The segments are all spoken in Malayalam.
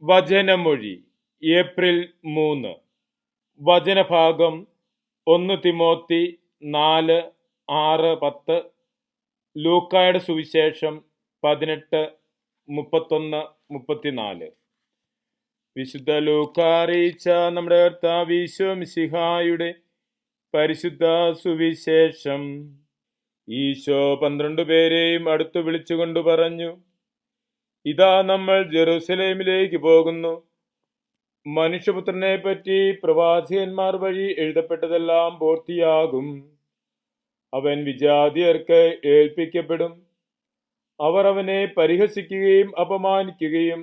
വചനമൊഴി ഏപ്രിൽ 3. വചനഭാഗം 1 തിമോത്തി 4, 6, 10. ലൂക്കായുടെ സുവിശേഷം 18, 31, 34. വിശുദ്ധ ലൂക്ക അറിയിച്ച നമ്മുടെ കർത്താവ് ഈശോ മിശിഹായുടെ പരിശുദ്ധ സുവിശേഷം. ഈശോ 12 പേരെയും അടുത്തു വിളിച്ചുകൊണ്ട് പറഞ്ഞു, ഇതാ നമ്മൾ ജെറുസലേമിലേക്ക് പോകുന്നു. മനുഷ്യപുത്രനെ പറ്റി പ്രവാചകന്മാർ വഴി എഴുതപ്പെട്ടതെല്ലാം പൂർത്തിയാകും. അവൻ വിജാതിയർക്ക് ഏൽപ്പിക്കപ്പെടും. അവർ അവനെ പരിഹസിക്കുകയും അപമാനിക്കുകയും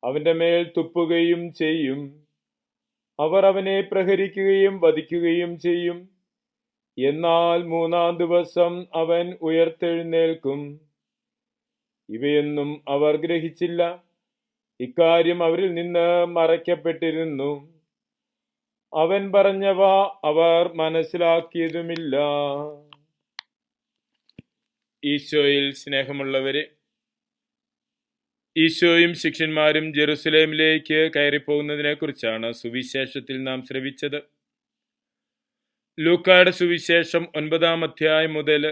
അവന്റെ മേൽ തുപ്പുകയും ചെയ്യും. അവർ അവനെ പ്രഹരിക്കുകയും വധിക്കുകയും ചെയ്യും. എന്നാൽ 3-ാം ദിവസം അവൻ ഉയർത്തെഴുന്നേൽക്കും. ഇവയൊന്നും അവർ ഗ്രഹിച്ചില്ല. ഇക്കാര്യം അവരിൽ നിന്ന് മറയ്ക്കപ്പെട്ടിരുന്നു. അവൻ പറഞ്ഞവ അവർ മനസ്സിലാക്കിയതുമില്ല. ഈശോയിൽ സ്നേഹമുള്ളവരെ, ഈശോയും ശിഷ്യന്മാരും ജെറുസലേമിലേക്ക് കയറിപ്പോകുന്നതിനെ കുറിച്ചാണ് സുവിശേഷത്തിൽ നാം ശ്രവിച്ചത്. ലൂക്കായുടെ സുവിശേഷം 9-ാം അധ്യായം മുതൽ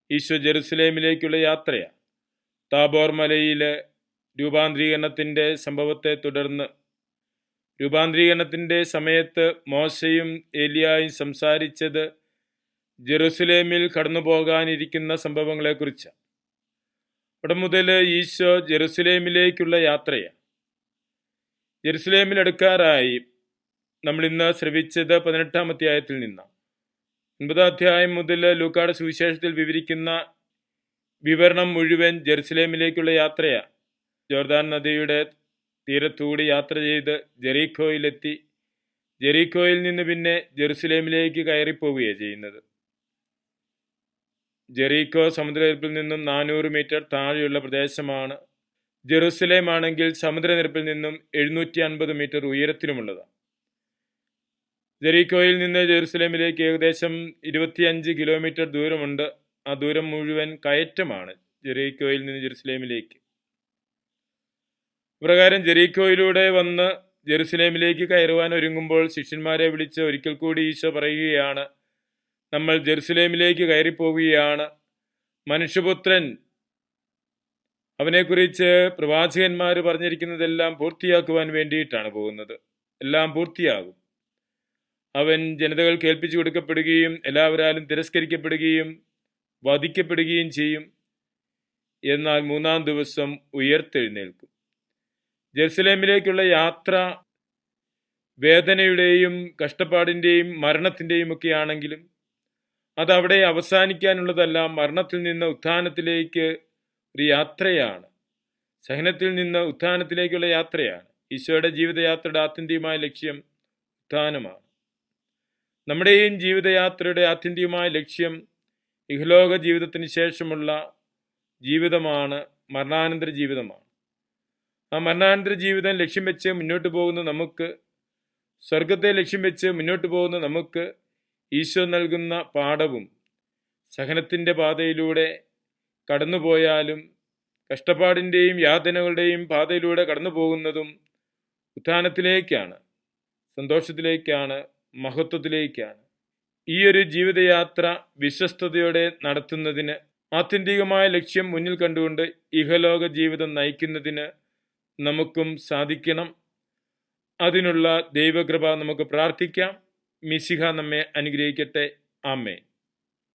ഈശോ ജെറുസലേമിലേക്കുള്ള യാത്രയാണ്. താബോർ മലയിലെ രൂപാന്തരീകരണത്തിൻ്റെ സംഭവത്തെ തുടർന്ന് രൂപാന്തരീകരണത്തിൻ്റെ സമയത്ത് മോശയും ഏലിയായും സംസാരിച്ചത് ജെറുസലേമിൽ കടന്നു പോകാനിരിക്കുന്ന സംഭവങ്ങളെക്കുറിച്ചാണ്. അവിടെ മുതൽ ഈശോ ജെറുസലേമിലേക്കുള്ള യാത്രയാണ്. ജെറുസലേമിൽ അടുക്കാറായി. നമ്മൾ ഇന്ന് ശ്രവിച്ചത് 18-ാം അധ്യായത്തിൽ നിന്നാണ്. 9-ാം അധ്യായം മുതൽ ലൂക്കായുടെ സുവിശേഷത്തിൽ വിവരിക്കുന്ന വിവരണം മുഴുവൻ ജെറുസലേമിലേക്കുള്ള യാത്രയാണ്. ജോർദാൻ നദിയുടെ തീരത്തൂടി യാത്ര ചെയ്ത് ജെറീക്കോയിലെത്തി. ജെറീക്കോയിൽ നിന്ന് പിന്നെ ജെറുസലേമിലേക്ക് കയറിപ്പോവുകയാണ് ചെയ്യുന്നത്. ജെറീക്കോ സമുദ്രനിരപ്പിൽ നിന്നും 400 മീറ്റർ താഴെയുള്ള പ്രദേശമാണ്. ജെറുസലേം ആണെങ്കിൽ സമുദ്രനിരപ്പിൽ നിന്നും 750 മീറ്റർ ഉയരത്തിലുമുള്ളതാണ്. ജെറീക്കോയിൽ നിന്ന് ജെറുസലേമിലേക്ക് ഏകദേശം 25 കിലോമീറ്റർ ദൂരമുണ്ട്. ആ ദൂരം മുഴുവൻ കയറ്റമാണ് ജെറീക്കോയിൽ നിന്ന് ജെറുസലേമിലേക്ക്. പ്രകാരം ജെറീക്കോയിലൂടെ വന്ന് ജെറുസലേമിലേക്ക് കയറുവാൻ ഒരുങ്ങുമ്പോൾ ശിഷ്യന്മാരെ വിളിച്ച് ഒരിക്കൽ കൂടി ഈശോ പറയുകയാണ്, നമ്മൾ ജെറുസലേമിലേക്ക് കയറിപ്പോവുകയാണ്. മനുഷ്യപുത്രൻ, അവനെക്കുറിച്ച് പ്രവാചകന്മാർ പറഞ്ഞിരിക്കുന്നതെല്ലാം പൂർത്തിയാക്കുവാൻ വേണ്ടിയിട്ടാണ് പോകുന്നത്. എല്ലാം പൂർത്തിയാകും. അവൻ ജനതകൾ കേൾപ്പിച്ചു കൊടുക്കപ്പെടുകയും എല്ലാവരാലും തിരസ്കരിക്കപ്പെടുകയും വധിക്കപ്പെടുകയും ചെയ്യും. എന്നാൽ 3-ാം ദിവസം ഉയർത്തെഴുന്നേൽക്കും. ജെറുസലേമിലേക്കുള്ള യാത്ര വേദനയുടെയും കഷ്ടപ്പാടിൻ്റെയും മരണത്തിൻ്റെയും ഒക്കെ ആണെങ്കിലും അതവിടെ അവസാനിക്കാനുള്ളതല്ല. മരണത്തിൽ നിന്ന് ഉത്ഥാനത്തിലേക്ക് ഒരു യാത്രയാണ്. സഹനത്തിൽ നിന്ന് ഉത്ഥാനത്തിലേക്കുള്ള യാത്രയാണ്. ഈശോയുടെ ജീവിതയാത്രയുടെ ആത്യന്തികമായ ലക്ഷ്യം ഉത്ഥാനമാണ്. നമ്മുടെയും ജീവിതയാത്രയുടെ ആത്യന്തികമായ ലക്ഷ്യം ഇഹലോക ജീവിതത്തിന് ശേഷമുള്ള ജീവിതമാണ്, മരണാനന്തര ജീവിതമാണ്. ആ മരണാനന്തര ജീവിതം ലക്ഷ്യം വെച്ച് മുന്നോട്ട് പോകുന്ന നമുക്ക്, സ്വർഗത്തെ ലക്ഷ്യം വെച്ച് മുന്നോട്ട് പോകുന്ന നമുക്ക് ഈശോ നൽകുന്ന പാഠവും സഹനത്തിൻ്റെ പാതയിലൂടെ കടന്നുപോയാലും കഷ്ടപ്പാടിൻ്റെയും യാതനകളുടെയും പാതയിലൂടെ കടന്നു പോകുന്നതും ഉത്ഥാനത്തിലേക്കാണ്, സന്തോഷത്തിലേക്കാണ്, മഹത്വത്തിലേക്കാണ്. ഈ ഒരു ജീവിതയാത്ര വിശ്വസ്തയോടെ നടത്തുന്നതിന്, ആത്യന്തികമായ ലക്ഷ്യം മുന്നിൽ കണ്ടുകൊണ്ട് ഇഹലോക ജീവിതം നയിക്കുന്നതിന് നമുക്കും സാധിക്കണം. അതിനുള്ള ദൈവകൃപ നമുക്ക് പ്രാർത്ഥിക്കാം. മിശിഹ നമ്മെ അനുഗ്രഹിക്കട്ടെ. ആമേൻ.